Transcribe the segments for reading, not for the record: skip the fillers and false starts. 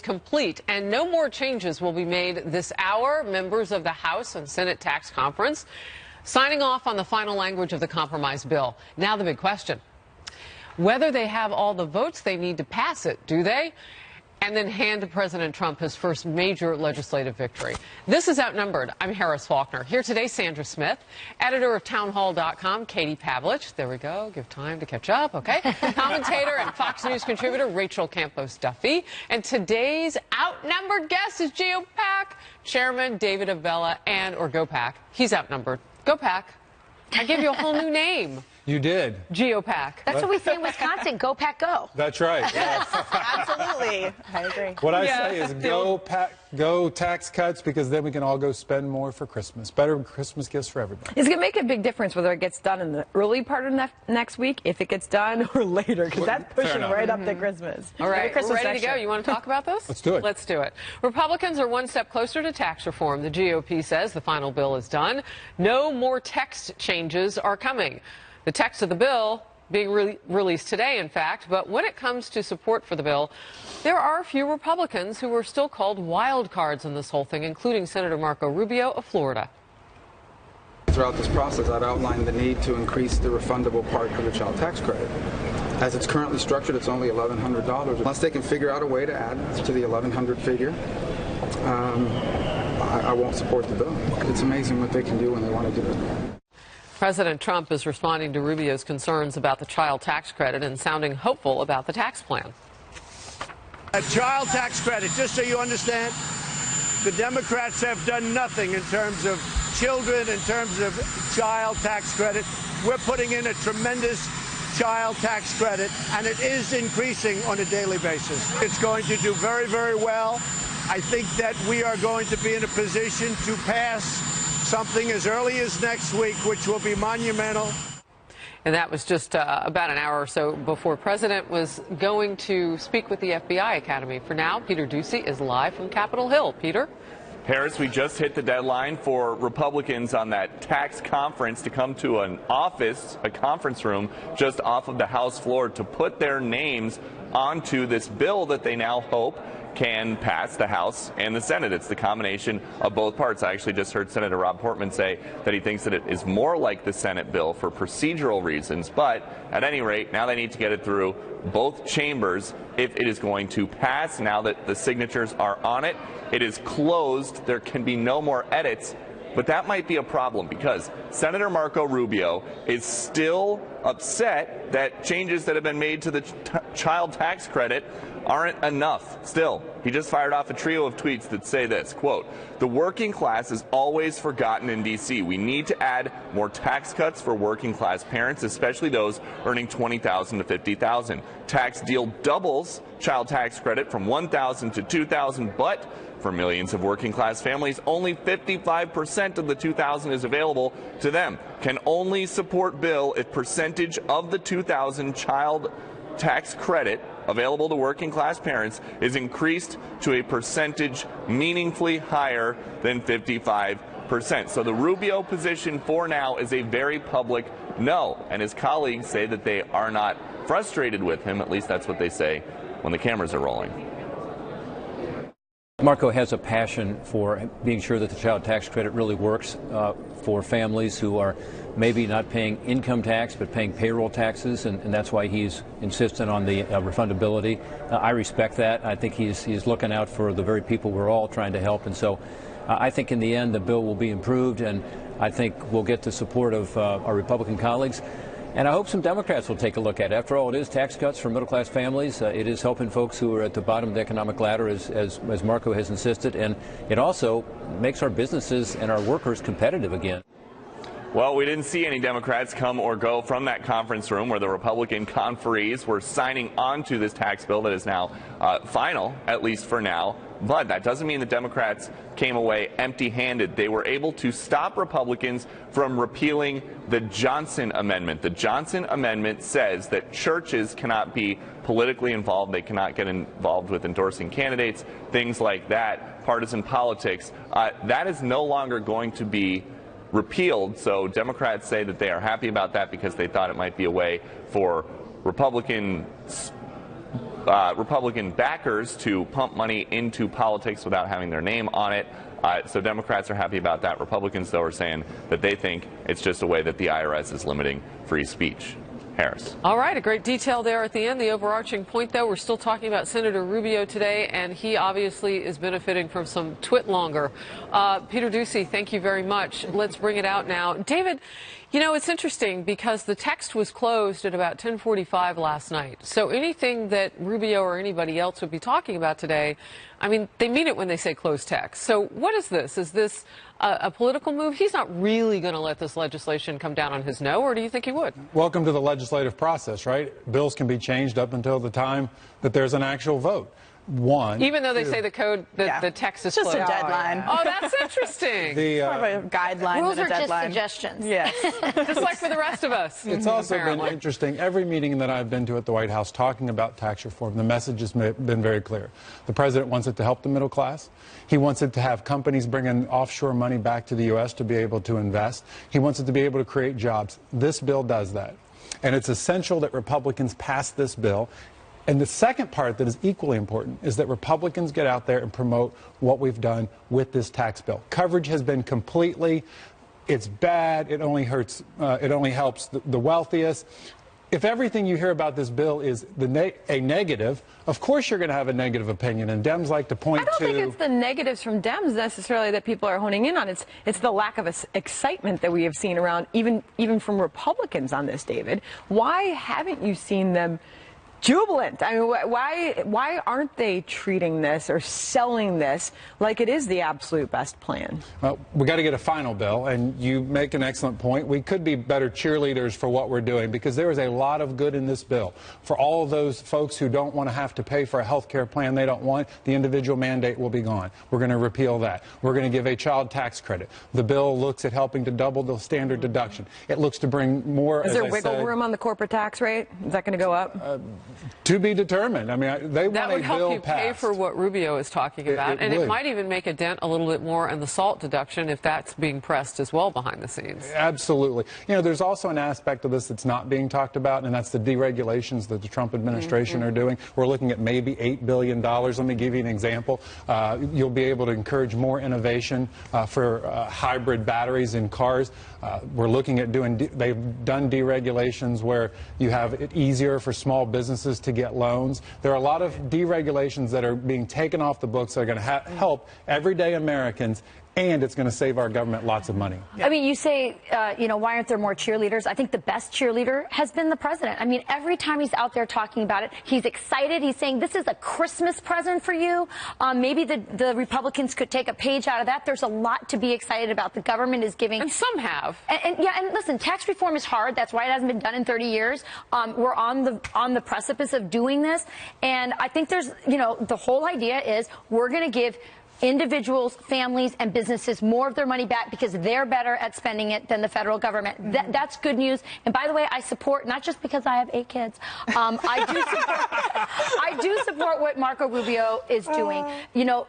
complete, and no more changes will be made this hour. Members of the House and Senate Tax Conference signing off on the final language of the compromise bill. Now the big question, whether they have all the votes they need to pass it, do they? And then hand to President Trump his first major legislative victory. This is Outnumbered. I'm Harris Faulkner. Here today, Sandra Smith, editor of townhall.com, Katie Pavlich. There we go. Give time to catch up, okay? Commentator and Fox News contributor Rachel Campos Duffy. And today's Outnumbered guest is GOPAC Chairman David Avella, or GOPAC. He's outnumbered. GOPAC. I gave you a whole new name. You did. GOPAC. That's what we say in Wisconsin. Go Pack, go. That's right. Yes, absolutely. I agree. What I say is go tax cuts, because then we can all go spend more for Christmas. Better Christmas gifts for everybody. It's going to make a big difference whether it gets done in the early part of next week, if it gets done, or later, because that's pushing right up to Christmas. All right, Christmas we're ready to go. You want to talk about this? Let's do it. Let's do it. Republicans are one step closer to tax reform. The GOP says the final bill is done. No more text changes are coming. The text of the bill being released today, in fact, but when it comes to support for the bill, there are a few Republicans who are still called wild cards in this whole thing, including Senator Marco Rubio of Florida. Throughout this process, I've outlined the need to increase the refundable part of the child tax credit. As it's currently structured, it's only $1,100. Unless they can figure out a way to add to the $1,100 figure, I won't support the bill. It's amazing what they can do when they want to do it. President Trump is responding to Rubio's concerns about the child tax credit and sounding hopeful about the tax plan. A child tax credit, just so you understand, the Democrats have done nothing in terms of children, in terms of child tax credit. We're putting in a tremendous child tax credit, and it is increasing on a daily basis. It's going to do very, very well. I think that we are going to be in a position to pass something as early as next week, which will be monumental. And that was just about an hour or so before President was going to speak with the FBI Academy. For now, Peter Ducey is live from Capitol Hill. Peter? Harris, we just hit the deadline for Republicans on that tax conference to come to an office, a conference room, just off of the House floor to put their names onto this bill that they now hope can pass the House and the Senate. It's the combination of both parts. I actually just heard Senator Rob Portman say that he thinks that it is more like the Senate bill for procedural reasons, but at any rate, now they need to get it through both chambers if it is going to pass. Now that the signatures are on it, it is closed. There can be no more edits. But that might be a problem because Senator Marco Rubio is still upset that changes that have been made to the child tax credit aren't enough. Still, he just fired off a trio of tweets that say this, quote, "The working class is always forgotten in D.C. We need to add more tax cuts for working class parents, especially those earning $20,000 to $50,000. Tax deal doubles child tax credit from $1,000 to $2,000, but for millions of working class families, only 55% of the $2,000 is available to them. Can only support bill if percentage of the $2,000 child tax credit available to working class parents is increased to a percentage meaningfully higher than 55%. So the Rubio position for now is a very public no, and his colleagues say that they are not frustrated with him. At least that's what they say when the cameras are rolling. Marco has a passion for being sure that the child tax credit really works for families who are maybe not paying income tax but paying payroll taxes, and that's why he's insistent on the refundability. I respect that. I think he's looking out for the very people we're all trying to help, and so I think in the end the bill will be improved, and I think we'll get the support of our Republican colleagues. And I hope some Democrats will take a look at it. After all, it is tax cuts for middle-class families. It is helping folks who are at the bottom of the economic ladder, as Marco has insisted. And it also makes our businesses and our workers competitive again. Well, we didn't see any Democrats come or go from that conference room where the Republican conferees were signing on to this tax bill that is now final, at least for now. But that doesn't mean the Democrats came away empty-handed. They were able to stop Republicans from repealing the Johnson Amendment. The Johnson Amendment says that churches cannot be politically involved. They cannot get involved with endorsing candidates, things like that, partisan politics. That is no longer going to be repealed. So Democrats say that they are happy about that because they thought it might be a way for Republican Republican backers to pump money into politics without having their name on it. So Democrats are happy about that. Republicans, though, are saying that they think it's just a way that the IRS is limiting free speech. Harris. All right, a great detail there at the end. The overarching point, though, we're still talking about Senator Rubio today, and he obviously is benefiting from some twit longer. Peter Doocy, thank you very much. Let's bring it out now. David, you know, it's interesting because the text was closed at about 10:45 last night. So anything that Rubio or anybody else would be talking about today, I mean, they mean it when they say closed text. So what is this? Is this a political move? He's not really going to let this legislation come down on his no, or do you think he would? Welcome to the legislative process, right? Bills can be changed up until the time that there's an actual vote. Even though they say the code, the text is just closed. a deadline. Oh, that's interesting. More of a guideline Rules than a are just deadline. suggestions. Yes. Just like for the rest of us. It's also apparently. been interesting. Every meeting that I've been to at the White House talking about tax reform, the message has been very clear. The president wants it to help the middle class. He wants it to have companies bring in offshore money back to the U.S. to be able to invest. He wants it to be able to create jobs. This bill does that. And it's essential that Republicans pass this bill. And the second part that is equally important is that Republicans get out there and promote what we've done with this tax bill. Coverage has been completely, it's bad, it only hurts, it only helps the wealthiest. If everything you hear about this bill is a negative, of course you're going to have a negative opinion, and Dems like to point to... I don't think it's the negatives from Dems necessarily that people are honing in on. It's the lack of excitement that we have seen around, even from Republicans on this, David. Why haven't you seen them jubilant? I mean, why aren't they treating this or selling this like it is the absolute best plan? Well, we got to get a final bill, and you make an excellent point. We could be better cheerleaders for what we're doing, because there is a lot of good in this bill. For all of those folks who don't want to have to pay for a health care plan they don't want, the individual mandate will be gone. We're going to repeal that. We're going to give a child tax credit. The bill looks at helping to double the standard deduction. It looks to bring more... Is there wiggle room on the corporate tax rate? Is that going to go up? To be determined. I mean, they want a bill passed. That would help you pay for what Rubio is talking about, and it might even make a dent a little bit more in the SALT deduction if that's being pressed as well behind the scenes. Absolutely. You know, there's also an aspect of this that's not being talked about, and that's the deregulations that the Trump administration are doing. We're looking at maybe $8 billion. Let me give you an example. You'll be able to encourage more innovation for hybrid batteries in cars. We're looking at they've done deregulations where you have it easier for small businesses to get loans. There are a lot of deregulations that are being taken off the books that are going to help everyday Americans, and it's going to save our government lots of money. I mean, you say, you know, why aren't there more cheerleaders? I think the best cheerleader has been the president. I mean, every time he's out there talking about it, he's excited. He's saying, this is a Christmas present for you. Maybe the Republicans could take a page out of that. There's a lot to be excited about. The government is giving. And some have. And listen, tax reform is hard. That's why it hasn't been done in 30 years. We're on the precipice of doing this. And I think there's, you know, the whole idea is we're going to give individuals, families, and businesses more of their money back because they're better at spending it than the federal government. That's good news. And by the way, I support, not just because I have 8 kids, I do support what Marco Rubio is doing. You know,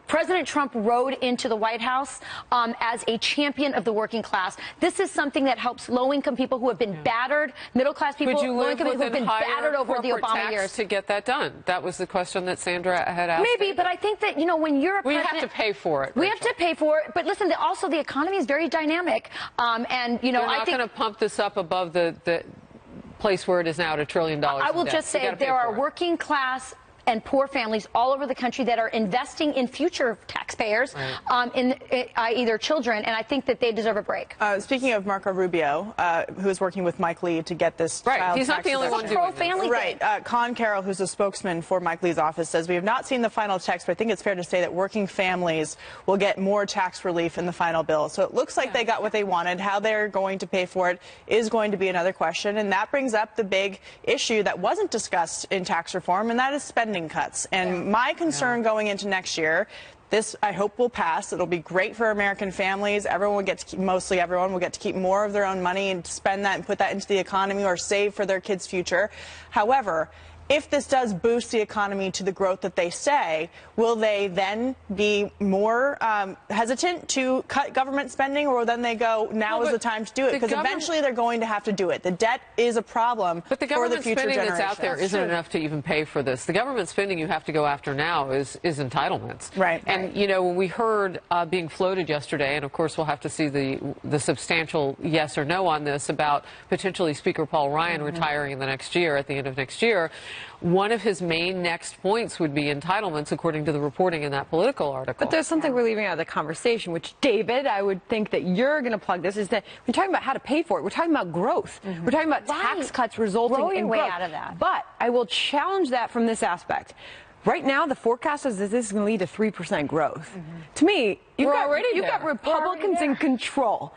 President Trump rode into the White House as a champion of the working class. This is something that helps low-income people who have been battered, middle-class people, low-income people who have been battered over the Obama years. To get that done? That was the question that Sandra had asked. Maybe, but I think that, you know, when you're a we have to pay for it. We have to pay for it. But listen, also the economy is very dynamic. And, you know, I think... They're not going to pump this up above the place where it is now at $1 trillion. I will just say there are working class and poor families all over the country that are investing in future taxpayers, i.e. their children, and I think that they deserve a break. Speaking of Marco Rubio, who is working with Mike Lee to get this child he's not the only one doing this. Right. Con Carroll, who's a spokesman for Mike Lee's office, says we have not seen the final text, but I think it's fair to say that working families will get more tax relief in the final bill. So it looks like they got what they wanted. How they're going to pay for it is going to be another question, and that brings up the big issue that wasn't discussed in tax reform, and that is spending cuts. And my concern going into next year, this I hope will pass. It'll be great for American families. Everyone will get to keep, mostly everyone will get to keep more of their own money and spend that and put that into the economy or save for their kids' future. However, if this does boost the economy to the growth that they say, will they then be more hesitant to cut government spending, or then they go, now is the time to do it? Because eventually they're going to have to do it. The debt is a problem but the for the future spending generations. that's out there isn't enough to even pay for this. The government spending you have to go after now is entitlements. Right. And, you know, when we heard being floated yesterday, and of course we'll have to see the substantial yes or no on this about potentially Speaker Paul Ryan retiring in the next year, at the end of next year, one of his main next points would be entitlements, according to the reporting in that Politico article. But there's something we're leaving out of the conversation, which, David, I would think that you're going to plug this, is that we're talking about how to pay for it. We're talking about growth. We're talking about tax cuts resulting in growth. Out of that. But I will challenge that from this aspect. Right now, the forecast is that this is going to lead to 3% growth. To me, you've got Republicans in control,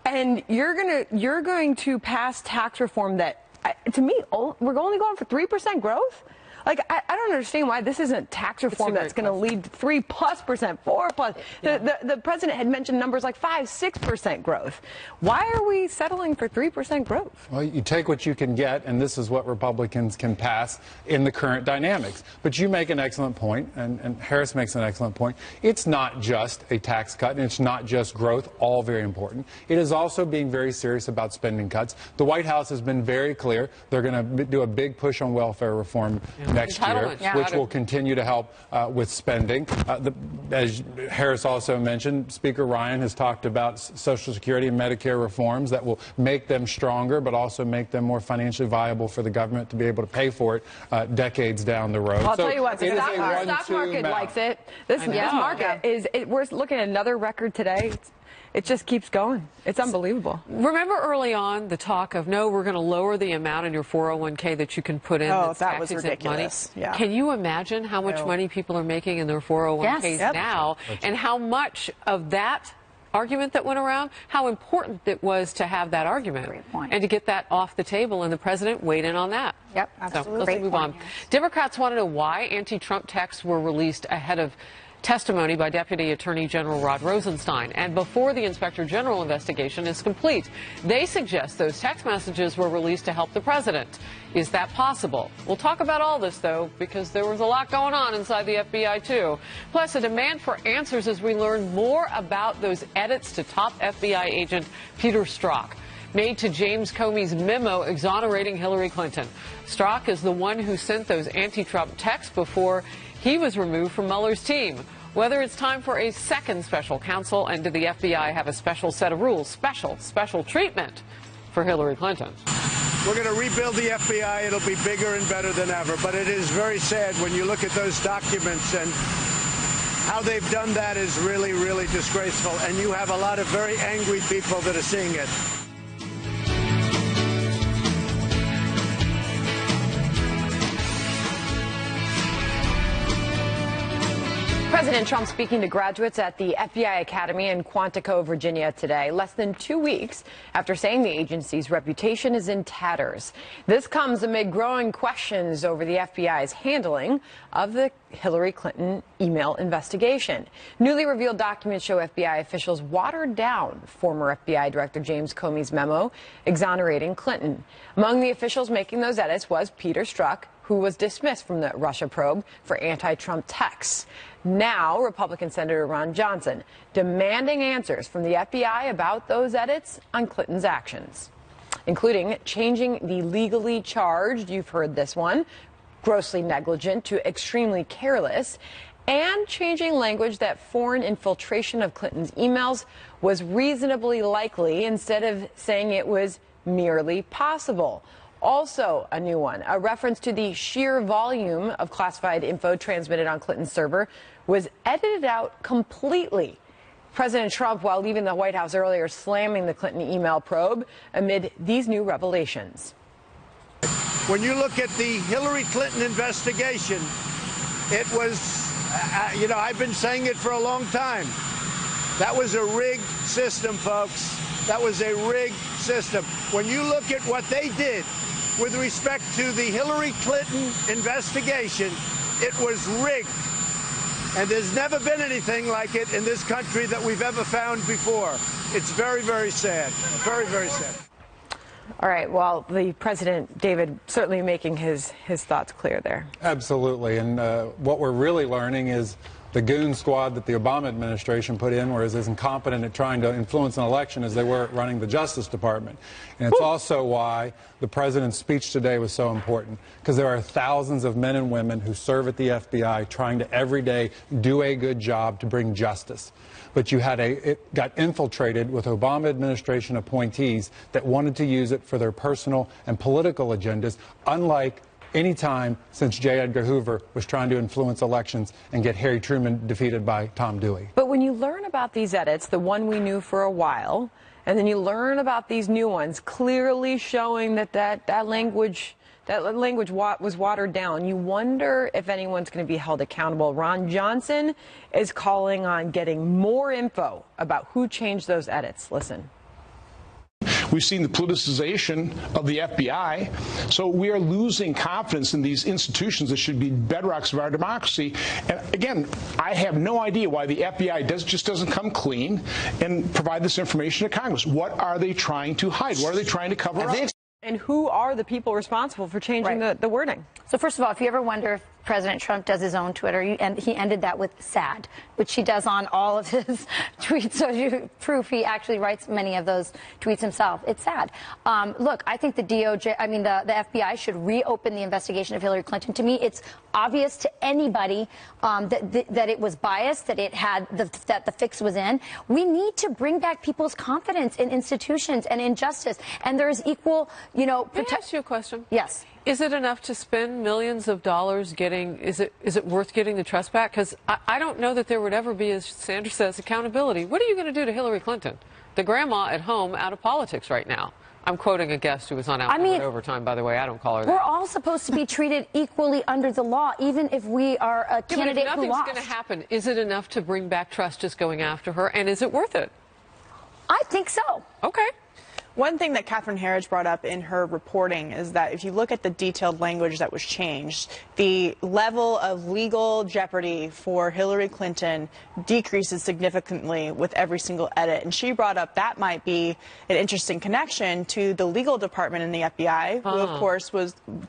and you're going to pass tax reform that, to me, we're only going for 3% growth. Like, I don't understand why this isn't tax reform that's going to lead to 3+%, 4+. Yeah. The president had mentioned numbers like 5%, 6% growth. Why are we settling for 3% growth? Well, you take what you can get, and this is what Republicans can pass in the current dynamics. But you make an excellent point, and Harris makes an excellent point. It's not just a tax cut, and it's not just growth, all very important. It is also being very serious about spending cuts. The White House has been very clear. They're going to do a big push on welfare reform next year, which will continue to help with spending. As Harris also mentioned, Speaker Ryan has talked about Social Security and Medicare reforms that will make them stronger, but also make them more financially viable for the government to be able to pay for it decades down the road. I'll tell you what, the stock market likes it. This market we're looking at another record today. It just keeps going. It's unbelievable. Remember early on the talk of, no, we're going to lower the amount in your 401k that you can put in that's that was tax-exempt ridiculous. money? Yeah. Can you imagine how much money people are making in their 401ks now, and how much of that argument that went around, how important it was to have that argument and to get that off the table, and the president weighed in on that. Yep, absolutely. So let's move on. Democrats want to know why anti-Trump texts were released ahead of testimony by Deputy Attorney General Rod Rosenstein, and before the Inspector General investigation is complete. They suggest those text messages were released to help the president. Is that possible? We'll talk about all this, though, because there was a lot going on inside the FBI, too. Plus, a demand for answers as we learn more about those edits to top FBI agent Peter Strzok, made to James Comey's memo exonerating Hillary Clinton. Strzok is the one who sent those anti-Trump texts before he was removed from Mueller's team. Whether it's time for a second special counsel, and did the FBI have a special set of rules, special treatment for Hillary Clinton? We're going to rebuild the FBI. It'll be bigger and better than ever. But it is very sad when you look at those documents, and how they've done that is really, really disgraceful. And you have a lot of very angry people that are seeing it. President Trump speaking to graduates at the FBI Academy in Quantico, Virginia today, less than 2 weeks after saying the agency's reputation is in tatters. This comes amid growing questions over the FBI's handling of the Hillary Clinton email investigation. Newly revealed documents show FBI officials watered down former FBI Director James Comey's memo exonerating Clinton. Among the officials making those edits was Peter Strzok, who was dismissed from the Russia probe for anti-Trump texts. Now, Republican Senator Ron Johnson demanding answers from the FBI about those edits on Clinton's actions, including changing the legally charged, you've heard this one, grossly negligent to extremely careless, and changing language that foreign infiltration of Clinton's emails was reasonably likely instead of saying it was merely possible. Also a new one, a reference to the sheer volume of classified info transmitted on Clinton's server was edited out completely. President Trump, while leaving the White House earlier, slamming the Clinton email probe amid these new revelations. When you look at the Hillary Clinton investigation, it was, I've been saying it for a long time. That was a rigged system, folks. That was a rigged system. When you look at what they did with respect to the Hillary Clinton investigation, it was rigged. And there's never been anything like it in this country that we've ever found before. It's very, very sad. Very, very sad. All right. Well, the president, David, certainly making his thoughts clear there. Absolutely. And what we're really learning is the goon squad that the Obama administration put in were as incompetent at trying to influence an election as they were at running the Justice Department. And it's also why the president's speech today was so important, because there are thousands of men and women who serve at the FBI trying to every day do a good job to bring justice. But it got infiltrated with Obama administration appointees that wanted to use it for their personal and political agendas, unlike any time since J. Edgar Hoover was trying to influence elections and get Harry Truman defeated by Tom Dewey. But when you learn about these edits, the one we knew for a while, and then you learn about these new ones, clearly showing that language was watered down, you wonder if anyone's going to be held accountable. Ron Johnson is calling on getting more info about who changed those edits. Listen. We've seen the politicization of the FBI, so we are losing confidence in these institutions that should be bedrocks of our democracy. And again, I have no idea why the FBI just doesn't come clean and provide this information to Congress. What are they trying to hide? What are they trying to cover up? And who are the people responsible for changing the wording? So first of all, if you ever wonder if President Trump does his own Twitter, and he ended that with sad, which he does on all of his tweets. So you proof he actually writes many of those tweets himself. It's sad. Look, I think the FBI should reopen the investigation of Hillary Clinton. To me, it's obvious to anybody that it was biased, that it had that the fix was in. We need to bring back people's confidence in institutions and in justice. And there is equal, Can I ask you a question? Yes. Is it enough to spend millions of dollars is it worth getting the trust back? Because I don't know that there would ever be, as Sandra says, accountability. What are you going to do to Hillary Clinton? The grandma at home, out of politics right now. I'm quoting a guest who was on Outnumbered Overtime, by the way. I don't call her that. We're all supposed to be treated equally under the law, even if we are a candidate who lost. But if nothing's going to happen, is it enough to bring back trust just going after her? And is it worth it? I think so. Okay. One thing that Catherine Herridge brought up in her reporting is that if you look at the detailed language that was changed, the level of legal jeopardy for Hillary Clinton decreases significantly with every single edit. And she brought up that might be an interesting connection to the legal department in the FBI, who, of course,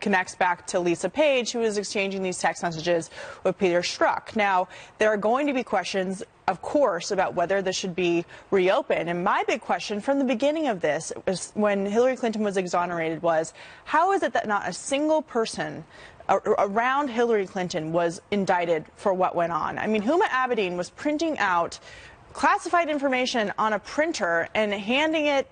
connects back to Lisa Page, who was exchanging these text messages with Peter Strzok. Now, there are going to be questions, of course, about whether this should be reopened. And my big question from the beginning of this, was when Hillary Clinton was exonerated, was how is it that not a single person around Hillary Clinton was indicted for what went on? I mean, Huma Abedin was printing out classified information on a printer and handing it,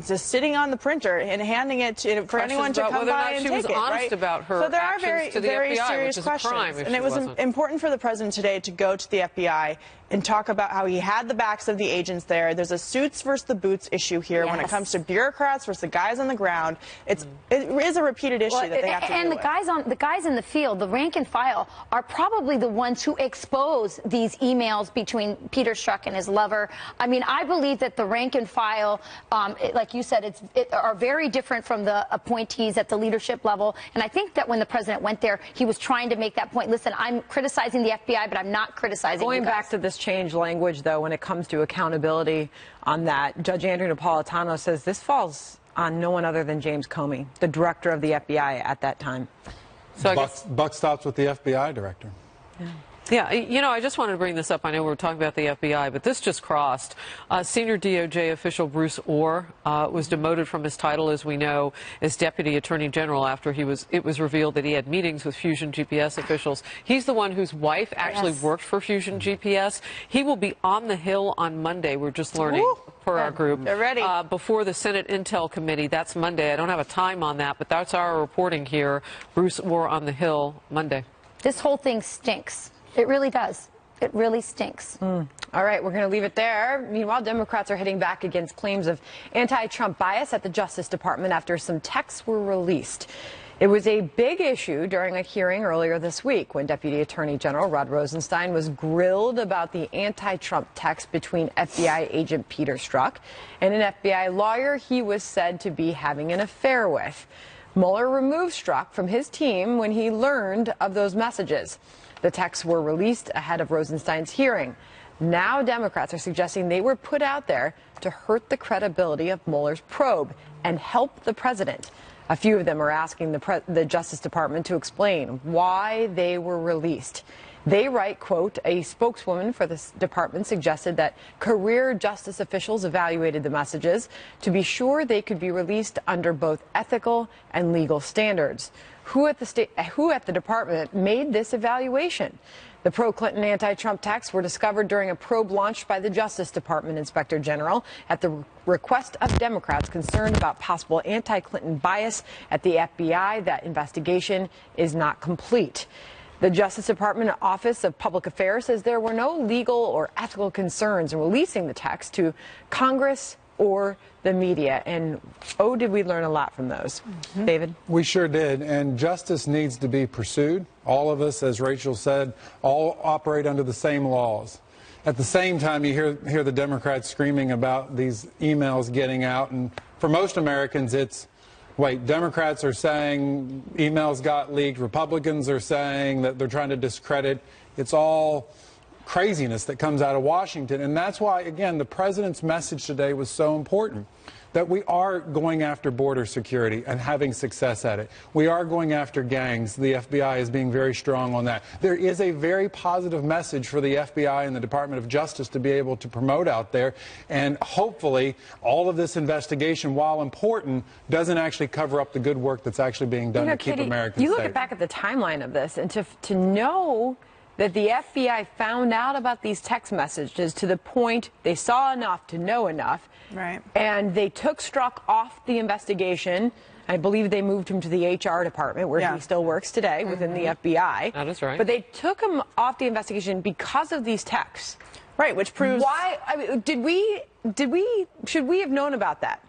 just sitting on the printer and handing it for anyone to come by and take it. She was honest about her so there are actions to the very FBI, serious which is a crime questions. if And it was important for the president today to go to the FBI and talk about how he had the backs of the agents there. There's a suits versus the boots issue here when it comes to bureaucrats versus the guys on the ground. It is a repeated issue that they have to deal with. And the guys in the field, the rank and file, are probably the ones who expose these emails between Peter Strzok and his lover. I mean, I believe that the rank and file, like you said, are very different from the appointees at the leadership level. And I think that when the president went there, he was trying to make that point. Listen, I'm criticizing the FBI, but I'm not criticizing Going you guys. back to this change language, though, when it comes to accountability on that, Judge Andrew Napolitano says this falls on no one other than James Comey, the director of the FBI at that time. So buck stops with the FBI director. Yeah, I just wanted to bring this up. I know we were talking about the FBI, but this just crossed. Senior DOJ official Bruce Orr was demoted from his title, as we know, as Deputy Attorney General after it was revealed that he had meetings with Fusion GPS officials. He's the one whose wife actually worked for Fusion GPS. He will be on the Hill on Monday. We're just learning. Per our group. They're ready. Before the Senate Intel Committee. That's Monday. I don't have a time on that, but that's our reporting here. Bruce Orr on the Hill Monday. This whole thing stinks. It really does. It really stinks. All right, we're going to leave it there. Meanwhile, Democrats are hitting back against claims of anti-Trump bias at the Justice Department after some texts were released. It was a big issue during a hearing earlier this week when Deputy Attorney General Rod Rosenstein was grilled about the anti-Trump text between FBI agent Peter Strzok and an FBI lawyer he was said to be having an affair with. Mueller removed Strzok from his team when he learned of those messages. The texts were released ahead of Rosenstein's hearing. Now Democrats are suggesting they were put out there to hurt the credibility of Mueller's probe and help the president. A few of them are asking the Justice Department to explain why they were released. They write, quote, a spokeswoman for the department suggested that career justice officials evaluated the messages to be sure they could be released under both ethical and legal standards. Who at the department made this evaluation? The pro-Clinton anti-Trump texts were discovered during a probe launched by the Justice Department Inspector General at the request of Democrats concerned about possible anti-Clinton bias at the FBI. That investigation is not complete. The Justice Department Office of Public Affairs says there were no legal or ethical concerns in releasing the text to Congress or the media. And, oh, did we learn a lot from those. David? We sure did. And justice needs to be pursued. All of us, as Rachel said, all operate under the same laws. At the same time, you hear the Democrats screaming about these emails getting out. And for most Americans, it's, wait, Democrats are saying emails got leaked. Republicans are saying that they're trying to discredit. It's all craziness that comes out of Washington. And that's why, again, the president's message today was so important, that we are going after border security and having success at it. We are going after gangs. The FBI is being very strong on that. There is a very positive message for the FBI and the Department of Justice to be able to promote out there. And hopefully all of this investigation, while important, doesn't actually cover up the good work that's actually being done to keep Americans safe. You look back at the timeline of this, and to know that the FBI found out about these text messages to the point they saw enough to know enough. Right. And they took Strzok off the investigation. I believe they moved him to the HR department, where he still works today within the FBI. That is right. But they took him off the investigation because of these texts. Right, which proves why. I mean, should we have known about that?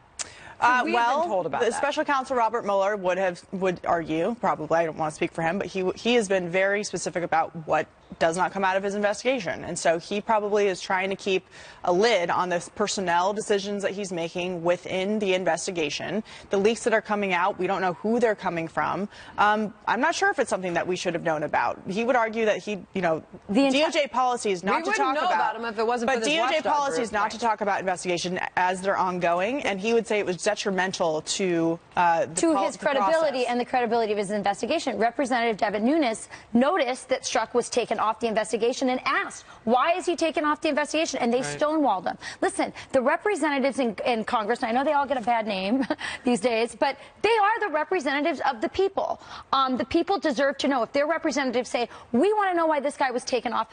Well, the special counsel Robert Mueller would argue, probably, I don't want to speak for him, but he has been very specific about what does not come out of his investigation. And so he probably is trying to keep a lid on the personnel decisions that he's making within the investigation. The leaks that are coming out, we don't know who they're coming from. I'm not sure if it's something that we should have known about. He would argue that DOJ policy is not to talk about him if it wasn't for this DOJ policy is not to talk about investigation as they're ongoing, and he would say it was detrimental to his credibility and the credibility of his investigation. Representative Devin Nunes noticed that Strzok was taken off the investigation and asked, why is he taken off the investigation? And they stonewalled him. Listen, the representatives in Congress, and I know they all get a bad name these days, but they are the representatives of the people. The people deserve to know. If their representatives say, we want to know why this guy was taken off,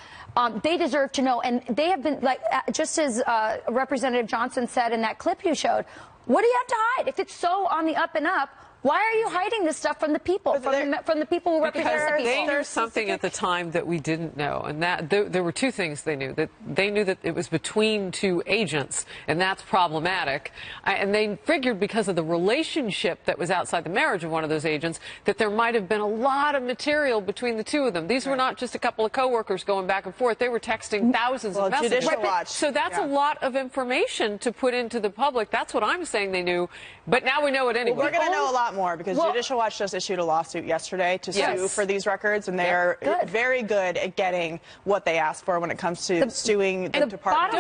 they deserve to know. And they have been, like, just as Representative Johnson said in that clip you showed, what do you have to hide? If it's so on the up and up, why are you hiding this stuff from the people, from the people who represent the people? They knew something at the time that we didn't know, and that there were two things they knew. That they knew that it was between two agents, and that's problematic. And they figured because of the relationship that was outside the marriage of one of those agents, that there might have been a lot of material between the two of them. These were not just a couple of coworkers going back and forth. They were texting thousands of messages. So that's a lot of information to put into the public. That's what I'm saying they knew, but now we know it anyway. Well, we're going to know a lot more because Judicial Watch just issued a lawsuit yesterday to sue for these records, and they are very good at getting what they ask for when it comes to suing the department.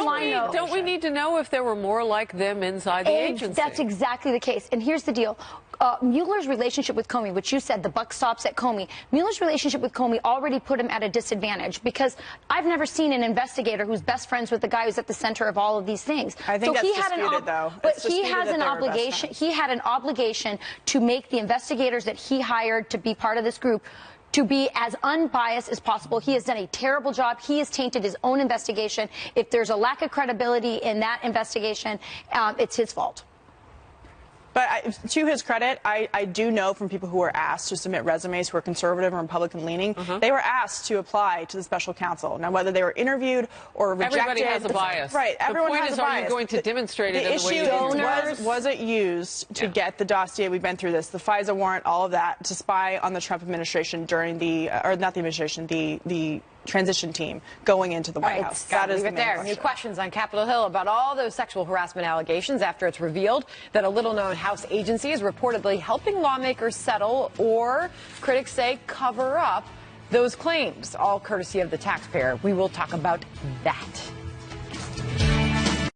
Don't we need to know if there were more like them inside the agency? That's exactly the case. And here's the deal. Mueller's relationship with Comey, which you said the buck stops at Comey, Mueller's relationship with Comey already put him at a disadvantage because I've never seen an investigator who's best friends with the guy who's at the center of all of these things. I think that's disputed, though. But he has an obligation. He had an obligation to make the investigators that he hired to be part of this group to be as unbiased as possible. He has done a terrible job. He has tainted his own investigation. If there's a lack of credibility in that investigation, it's his fault. But to his credit, I do know from people who were asked to submit resumes who are conservative and Republican-leaning, they were asked to apply to the special counsel. Now, whether they were interviewed or rejected. Everybody has a bias. Right. Everyone has a bias. Are you going to demonstrate it in the way you do? The issue was it used to get the dossier? We've been through this, the FISA warrant, all of that, to spy on the Trump administration during the, or not the administration, the transition team going into the White House. That is the main question. New questions on Capitol Hill about all those sexual harassment allegations after it's revealed that a little-known House agency is reportedly helping lawmakers settle or, critics say, cover up those claims, all courtesy of the taxpayer. We will talk about that.